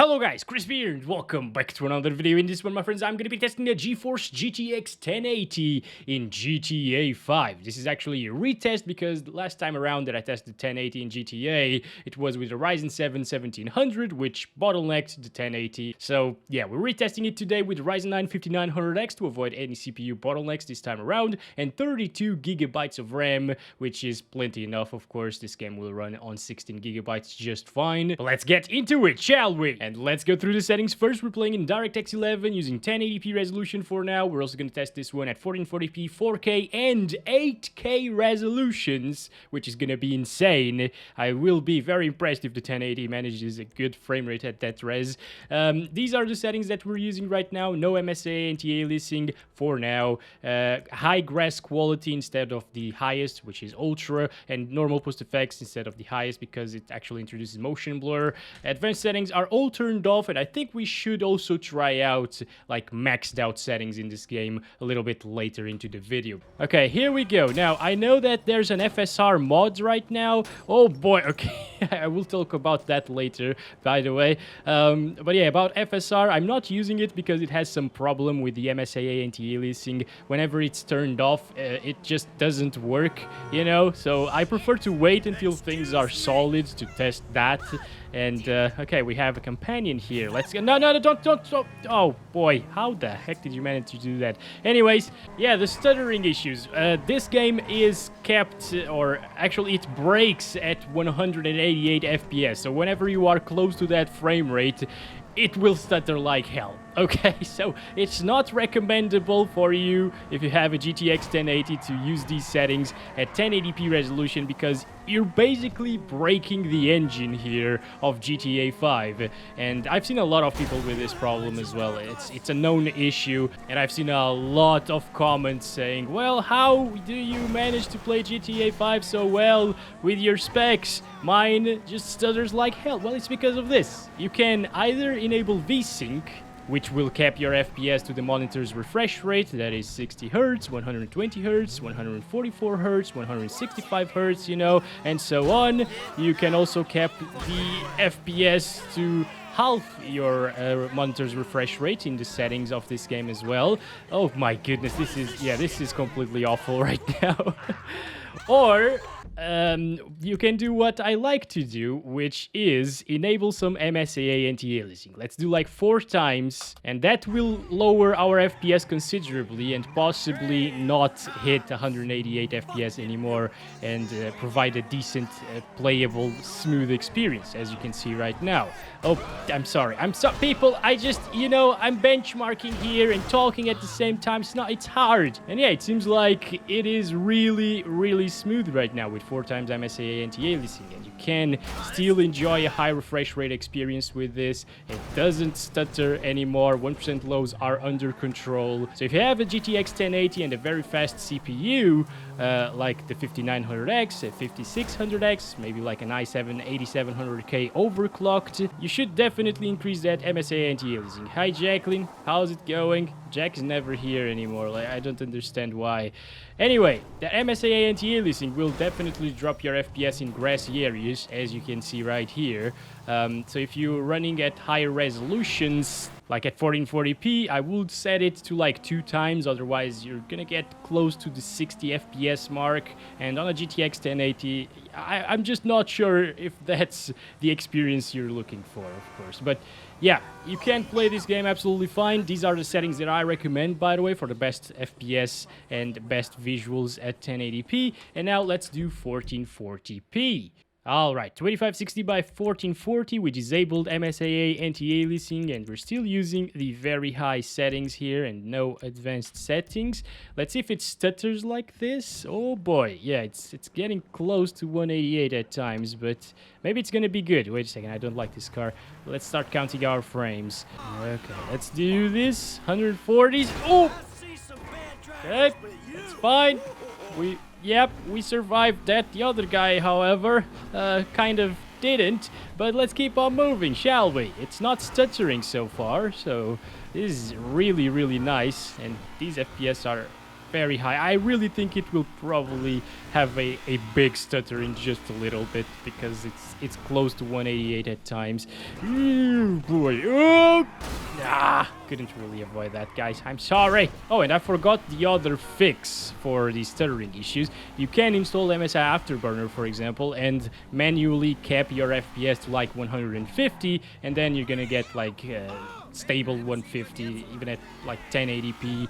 Hello guys, Chris here and welcome back to another video. In this one, my friends, I'm going to be testing the GeForce GTX 1080 in GTA 5. This is actually a retest because the last time around that I tested 1080 in GTA, it was with the Ryzen 7 1700, which bottlenecked the 1080. So yeah, we're retesting it today with the Ryzen 9 5900X to avoid any CPU bottlenecks this time around, and 32 gigabytes of RAM, which is plenty enough. Of course, this game will run on 16 gigabytes just fine. But let's get into it, shall we? And let's go through the settings. First, we're playing in DirectX 11 using 1080p resolution for now. We're also going to test this one at 1440p, 4K, and 8K resolutions, which is going to be insane. I will be very impressed if the 1080 manages a good frame rate at that res. These are the settings that we're using right now. No MSA anti-aliasing for now. High grass quality instead of the highest, which is ultra, and normal post effects instead of the highest because it actually introduces motion blur. Advanced settings are all turned off, and I think we should also try out like maxed out settings in this game a little bit later into the video. Okay, here we go. Now, I know that there's an FSR mod right now. Oh boy, okay. I will talk about that later, by the way. But yeah, about FSR, I'm not using it because it has some problem with the MSAA anti-aliasing. Whenever it's turned off, it just doesn't work, you know? So I prefer to wait until things are solid to test that. And, okay, we have a companion here. Let's go. No, don't. Oh, boy. How the heck did you manage to do that? Anyways, yeah, the stuttering issues. This game is kept, or actually it breaks at 188 FPS. So whenever you are close to that frame rate, it will stutter like hell. Okay, so it's not recommendable for you if you have a GTX 1080 to use these settings at 1080p resolution because you're basically breaking the engine here of GTA 5. And I've seen a lot of people with this problem as well. It's a known issue, and I've seen a lot of comments saying, well, how do you manage to play GTA 5 so well with your specs? Mine just stutters like hell. Well, it's because of this. You can either enable VSync, which will cap your FPS to the monitor's refresh rate, that is 60 Hz, 120 Hz, 144 Hz, 165 Hz, you know, and so on. You can also cap the FPS to half your monitor's refresh rate in the settings of this game as well. Oh my goodness, this is completely awful right now. Or you can do what I like to do, which is enable some MSAA anti-aliasing. Let's do like 4 times, and that will lower our FPS considerably and possibly not hit 188 FPS anymore and provide a decent, playable, smooth experience, as you can see right now. Oh, I'm sorry. People, I just, you know, I'm benchmarking here and talking at the same time. It's hard. And yeah, it seems like it is really, really smooth right now with 4 times MSAA anti-aliasing, and you can still enjoy a high refresh rate experience with this. It doesn't stutter anymore. 1% lows are under control. So if you have a GTX 1080 and a very fast CPU, like the 5900X, a 5600X, maybe like an i7 8700K overclocked, you should definitely increase that MSAA anti-aliasing. Hi Jacqueline, how's it going? Jack is never here anymore. Like, I don't understand why. Anyway, the MSAA anti-aliasing will definitely drop your FPS in grassy areas, as you can see right here. So if you're running at higher resolutions, like at 1440p, I would set it to like 2 times, otherwise you're gonna get close to the 60 FPS mark. And on a GTX 1080, I'm just not sure if that's the experience you're looking for, of course. But yeah, you can play this game absolutely fine. These are the settings that I recommend, by the way, for the best FPS and best visuals at 1080p. And now let's do 1440p. Alright, 2560 by 1440, we disabled MSAA anti-aliasing, and we're still using the very high settings here and no advanced settings. Let's see if it stutters like this. Oh boy, yeah, it's getting close to 188 at times, but maybe it's gonna be good. Wait a second, I don't like this car. Let's start counting our frames. Okay, let's do this. 140s. Oh! Okay, that's fine. Yep, we survived that. The other guy, however, kind of didn't. But let's keep on moving, shall we? It's not stuttering so far, so this is really, really nice. And these FPS are very high. I really think it will probably have a big stutter in just a little bit because it's close to 188 at times. Ooh, boy. Oh! Couldn't really avoid that, guys. I'm sorry. Oh, and I forgot the other fix for the stuttering issues. You can install MSI Afterburner, for example, and manually cap your FPS to like 150, and then you're gonna get like stable 150, even at like 1080p,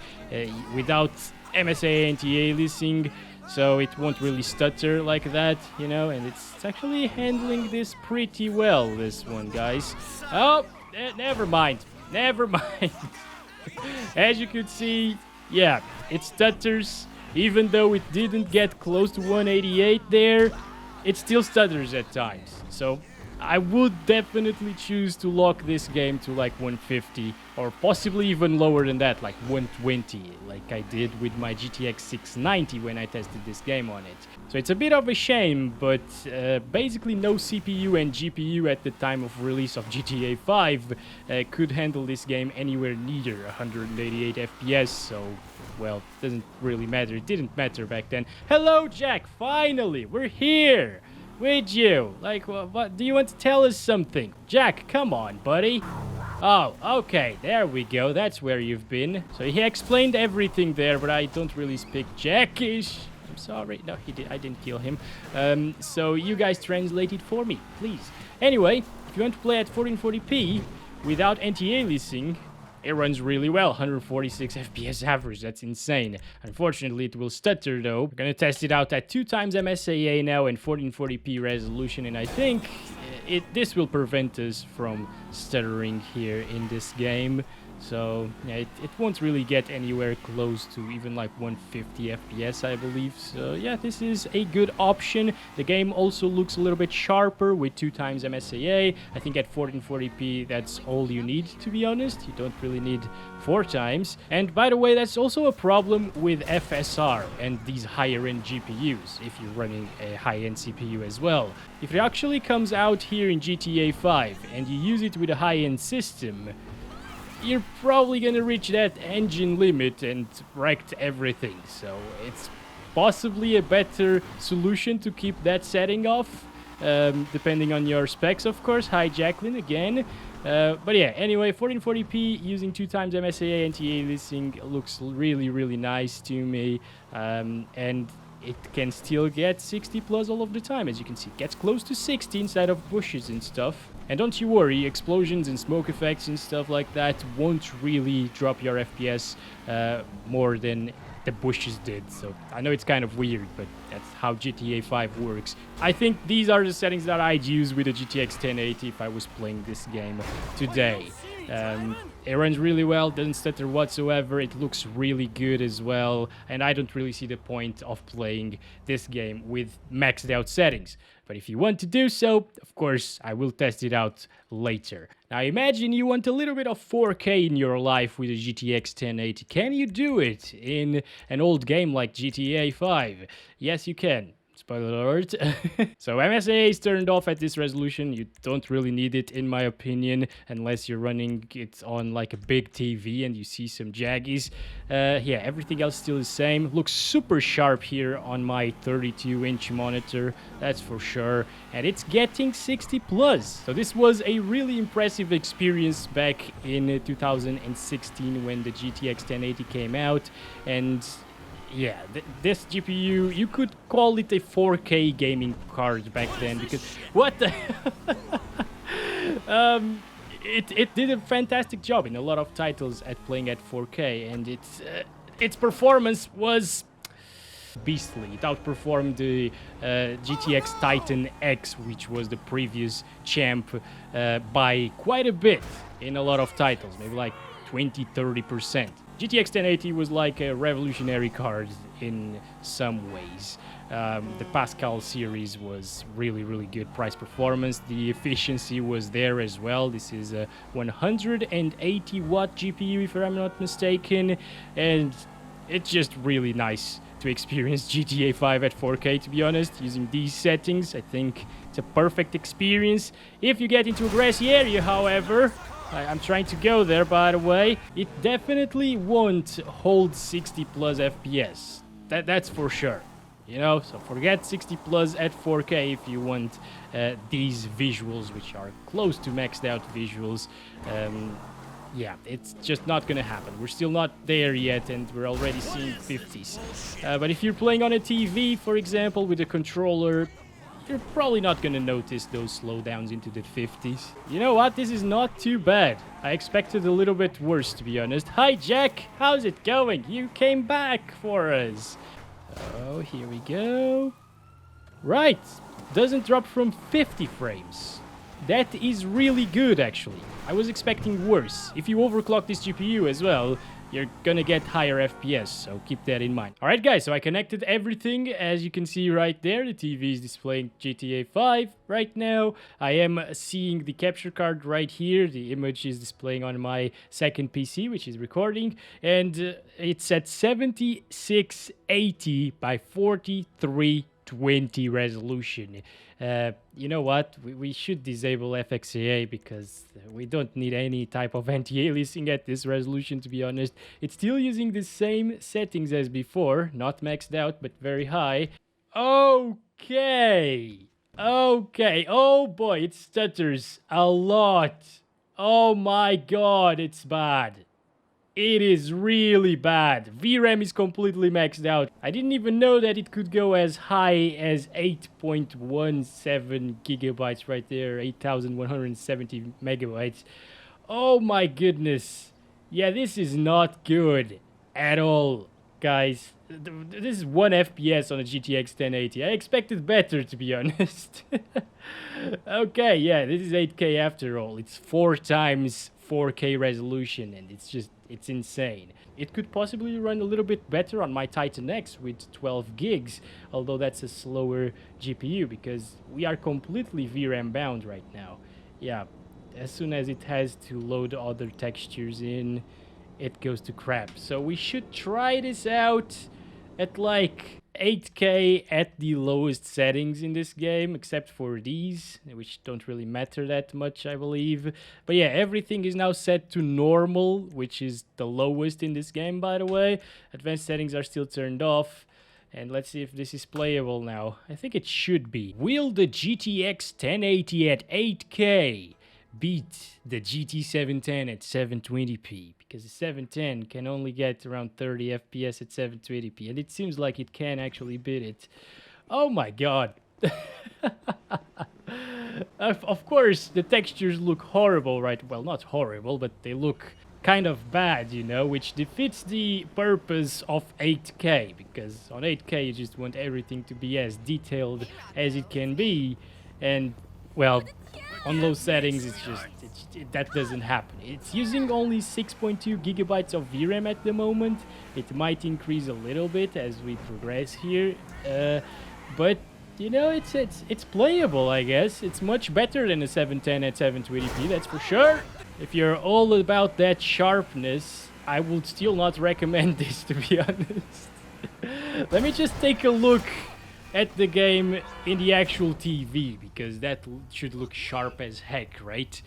without MSA anti-aliasing, so it won't really stutter like that, you know, and it's actually handling this pretty well, this one, guys. Oh, never mind. Never mind. As you could see, yeah, it stutters. Even though it didn't get close to 188 there, it still stutters at times. So I would definitely choose to lock this game to like 150 or possibly even lower than that, like 120, like I did with my GTX 690 when I tested this game on it. So it's a bit of a shame, but basically no CPU and GPU at the time of release of GTA 5 could handle this game anywhere near 188 FPS, so well, doesn't really matter. It didn't matter back then. Hello, Jack, finally, we're here with you. Like, what do you want to tell us something? Jack, come on, buddy. Oh, okay, there we go. That's where you've been. So he explained everything there, but I don't really speak Jackish. I'm sorry. No, I didn't kill him. So you guys translate it for me, please. Anyway, if you want to play at 1440p without anti-aliasing, it runs really well, 146 FPS average, that's insane. Unfortunately, it will stutter though. We're gonna test it out at 2x MSAA now and 1440p resolution, and I think this will prevent us from stuttering here in this game. So yeah, it won't really get anywhere close to even like 150 FPS, I believe. So yeah, this is a good option. The game also looks a little bit sharper with 2x MSAA. I think at 1440p, that's all you need, to be honest. You don't really need 4x. And by the way, that's also a problem with FSR and these higher end GPUs if you're running a high-end CPU as well. If it actually comes out here in GTA 5 and you use it with a high-end system, you're probably gonna reach that engine limit and wreck everything. So it's possibly a better solution to keep that setting off, depending on your specs, of course. Hi, Jacqueline, again. But yeah, anyway, 1440p using 2x MSAA anti-aliasing looks really, really nice to me. And it can still get 60 plus all of the time. As you can see, it gets close to 60 inside of bushes and stuff. And don't you worry, explosions and smoke effects and stuff like that won't really drop your FPS more than the bushes did. So I know it's kind of weird, but that's how GTA 5 works. I think these are the settings that I'd use with a GTX 1080 if I was playing this game today. It runs really well, doesn't stutter whatsoever, it looks really good as well, and I don't really see the point of playing this game with maxed out settings. But if you want to do so, of course, I will test it out later. Now imagine you want a little bit of 4K in your life with a GTX 1080. Can you do it in an old game like GTA 5? Yes, you can. Spoiler alert. So MSA is turned off at this resolution. You don't really need it, in my opinion, unless you're running it on like a big TV and you see some jaggies. Yeah, everything else still the same. Looks super sharp here on my 32-inch monitor, that's for sure. And it's getting 60 plus. So this was a really impressive experience back in 2016 when the GTX 1080 came out. And yeah, this GPU, you could call it a 4K gaming card back then, because what the it did a fantastic job in a lot of titles at playing at 4K, and its performance was beastly. It outperformed the GTX Titan X, which was the previous champ, by quite a bit in a lot of titles, maybe like 20-30%. GTX 1080 was like a revolutionary card in some ways. The Pascal series was really, really good price performance. The efficiency was there as well. This is a 180 watt GPU, if I'm not mistaken, and it's just really nice to experience GTA 5 at 4K, to be honest. Using these settings, I think it's a perfect experience. If you get into a grassy area, however, I'm trying to go there, by the way. It definitely won't hold 60 plus FPS. That's for sure. You know, so forget 60 plus at 4K if you want these visuals, which are close to maxed out visuals. Yeah, it's just not gonna happen. We're still not there yet, and we're already seeing 50s. But if you're playing on a TV, for example, with a controller, you're probably not gonna notice those slowdowns into the 50s. You know what? This is not too bad. I expected a little bit worse, to be honest. Hi, Jack. How's it going? You came back for us. Oh, here we go. Right. Doesn't drop from 50 frames. That is really good, actually. I was expecting worse. If you overclock this GPU as well, you're gonna get higher FPS, so keep that in mind. Alright guys, so I connected everything. As you can see right there, the TV is displaying GTA 5 right now. I am seeing the capture card right here. The image is displaying on my second PC, which is recording. And it's at 7680 by 4320 resolution. You know what? We should disable FXAA because we don't need any type of anti-aliasing at this resolution, to be honest. It's still using the same settings as before, not maxed out, but very high. Okay. Okay. Oh boy, it stutters a lot. Oh my god, it's bad. It is really bad. VRAM is completely maxed out. I didn't even know that it could go as high as 8.17 gigabytes right there. 8,170 megabytes. Oh my goodness. Yeah, this is not good at all, guys. This is 1 FPS on a GTX 1080. I expected better, to be honest. Okay, yeah, this is 8K after all. It's 4 times 4K resolution, and it's insane. It could possibly run a little bit better on my Titan X with 12 gigs, although that's a slower GPU because we are completely VRAM bound right now. Yeah, as soon as it has to load other textures in, it goes to crap. So we should try this out at like 8K at the lowest settings in this game, except for these, which don't really matter that much, I believe. But yeah, everything is now set to normal, which is the lowest in this game, by the way. Advanced settings are still turned off. And let's see if this is playable now. I think it should be. Will the GTX 1080 at 8K beat the GT710 at 720p? Because the 710 can only get around 30 FPS at 720p, and it seems like it can actually beat it. Oh my god. Of course, the textures look horrible, right? Well, not horrible, but they look kind of bad, you know, which defeats the purpose of 8K, because on 8K you just want everything to be as detailed as it can be, and, well, on low settings, that doesn't happen. It's using only 6.2 gigabytes of VRAM at the moment. It might increase a little bit as we progress here, but you know, it's playable, I guess. It's much better than a 710 at 720p, that's for sure. If you're all about that sharpness, I would still not recommend this, to be honest. Let me just take a look at the game in the actual TV, because that should look sharp as heck, right?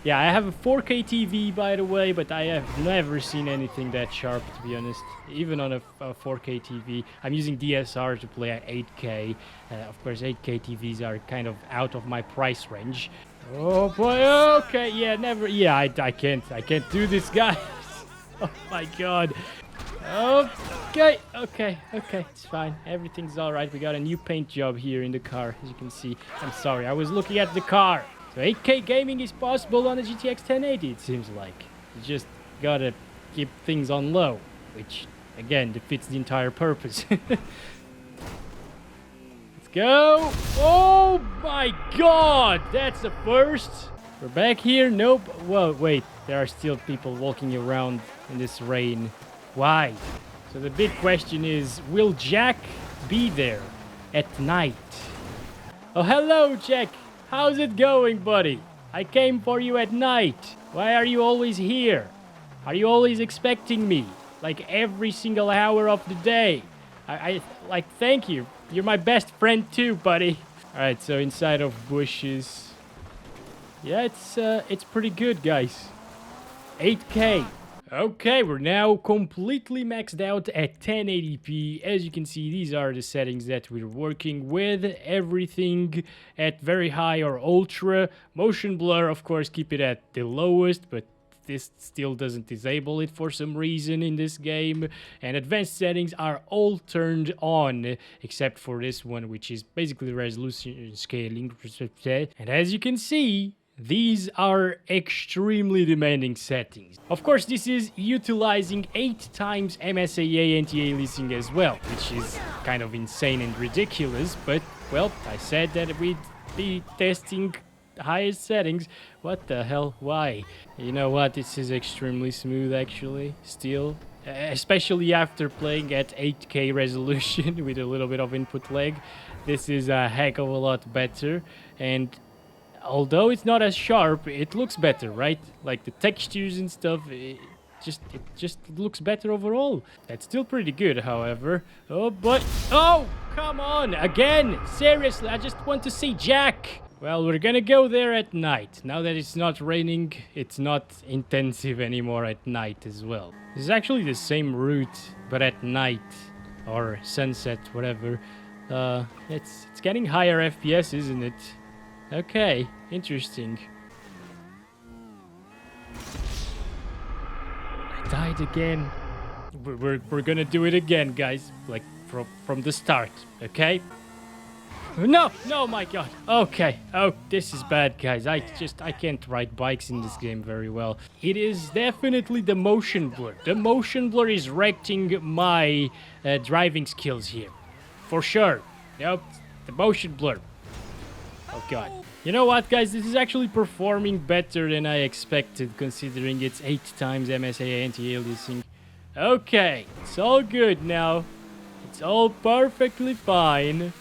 Yeah, I have a 4K TV, by the way, but I have never seen anything that sharp, to be honest. Even on a 4K TV. I'm using DSR to play at 8K. Of course, 8K TVs are kind of out of my price range. Oh boy, okay, yeah, never, yeah, I can't do this, guys. Oh my god. Okay, it's fine. Everything's alright. We got a new paint job here in the car, as you can see. I'm sorry, I was looking at the car. So 8K gaming is possible on the GTX 1080, it seems like. You just gotta keep things on low, which, again, defeats the entire purpose. Let's go. Oh my god, that's the first. We're back here. Nope. Well, wait, there are still people walking around in this rain. Why? So the big question is, will Jack be there at night? Oh, hello, Jack. How's it going, buddy? I came for you at night. Why are you always here? Are you always expecting me? Like every single hour of the day? I like, thank you. You're my best friend too, buddy. Alright, so inside of bushes. Yeah, it's pretty good, guys. 8K. Okay, we're now completely maxed out at 1080p. As you can see, these are the settings that we're working with. Everything at very high or ultra. Motion blur, of course, keep it at the lowest, but this still doesn't disable it for some reason in this game. And advanced settings are all turned on, except for this one, which is basically resolution scaling. And as you can see, these are extremely demanding settings. Of course, this is utilizing 8 times MSAA anti-aliasing as well, which is kind of insane and ridiculous, but, well, I said that we'd be testing the highest settings. What the hell? Why? You know what? This is extremely smooth, actually, still. Especially after playing at 8K resolution with a little bit of input lag. This is a heck of a lot better, and although it's not as sharp, it looks better, right? Like the textures and stuff, it just looks better overall. That's still pretty good, however. Oh, but... Oh, come on! Again! Seriously, I just want to see Jack! Well, we're gonna go there at night. Now that it's not raining, it's not intensive anymore at night as well. This is actually the same route, but at night. Or sunset, whatever. It's getting higher FPS, isn't it? Okay, interesting. I died again. We're gonna do it again, guys. Like from the start, okay? No, no, my God. Okay. Oh, this is bad, guys. I can't ride bikes in this game very well. It is definitely the motion blur. The motion blur is wrecking my driving skills here, for sure. Nope, the motion blur. Oh god. You know what, guys? This is actually performing better than I expected, considering it's 8 times MSAA anti-aliasing. Okay, it's all good now. It's all perfectly fine.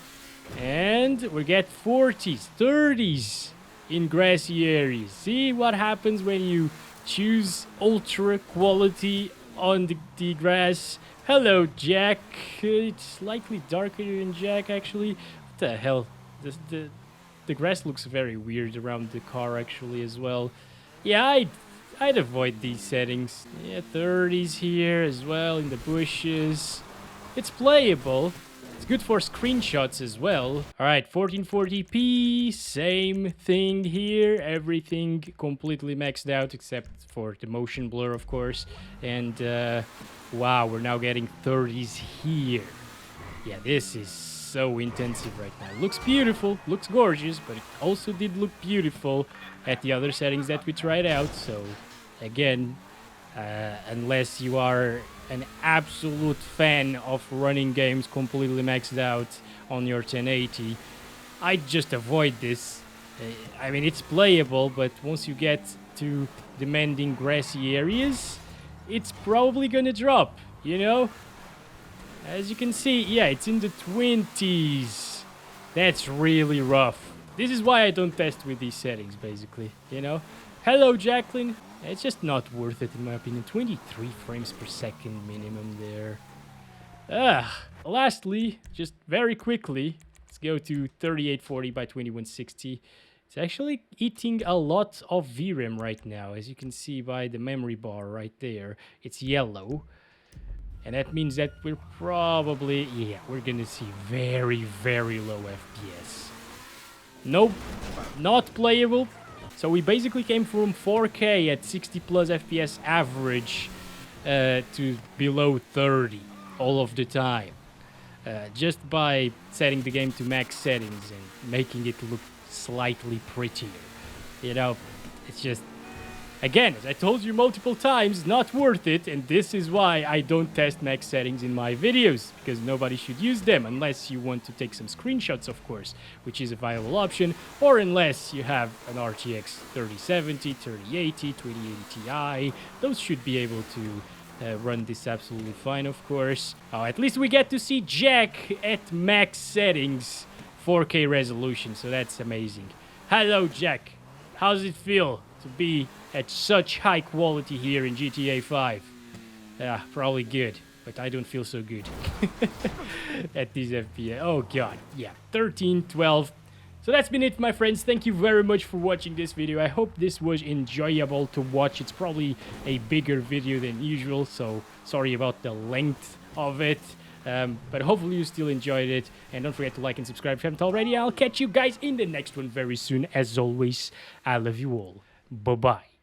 And we get 40s, 30s in grassy areas. See what happens when you choose ultra quality on the grass. Hello, Jack. It's slightly darker than Jack, actually. What the hell? The grass looks very weird around the car, actually, as well. Yeah, I'd avoid these settings. Yeah, 30s here as well, in the bushes. It's playable. It's good for screenshots as well. Alright, 1440p, same thing here. Everything completely maxed out, except for the motion blur, of course. And, wow, we're now getting 30s here. Yeah, this is so intensive right now. Looks beautiful, looks gorgeous, but it also did look beautiful at the other settings that we tried out. So again, unless you are an absolute fan of running games completely maxed out on your 1080, I'd just avoid this. I mean, it's playable, but once you get to demanding grassy areas, it's probably gonna drop, you know? As you can see, yeah, it's in the 20s. That's really rough. This is why I don't test with these settings, basically, you know? Hello, Jacqueline. It's just not worth it, in my opinion. 23 frames per second minimum there. Lastly, just very quickly, let's go to 3840 by 2160. It's actually eating a lot of VRAM right now, as you can see by the memory bar right there. It's yellow. And that means that we're probably, yeah, we're gonna see very, very low FPS. Nope, not playable. So we basically came from 4K at 60 plus FPS average to below 30 all of the time. Just by setting the game to max settings and making it look slightly prettier. You know, it's just... Again, as I told you multiple times, not worth it, and this is why I don't test max settings in my videos, because nobody should use them, unless you want to take some screenshots, of course, which is a viable option, or unless you have an RTX 3070, 3080, 2080 Ti. Those should be able to run this absolutely fine, of course. Oh, at least we get to see Jack at max settings, 4K resolution, so that's amazing. Hello, Jack. How does it feel to be at such high quality here in GTA 5? Yeah, probably good, but I don't feel so good at these FPS. Oh god, yeah, 13, 12, So that's been it, my friends. Thank you very much for watching this video. I hope this was enjoyable to watch. It's probably a bigger video than usual, so sorry about the length of it. But hopefully you still enjoyed it. And don't forget to like and subscribe if you haven't already. I'll catch you guys in the next one very soon. As always, I love you all. Bye-bye.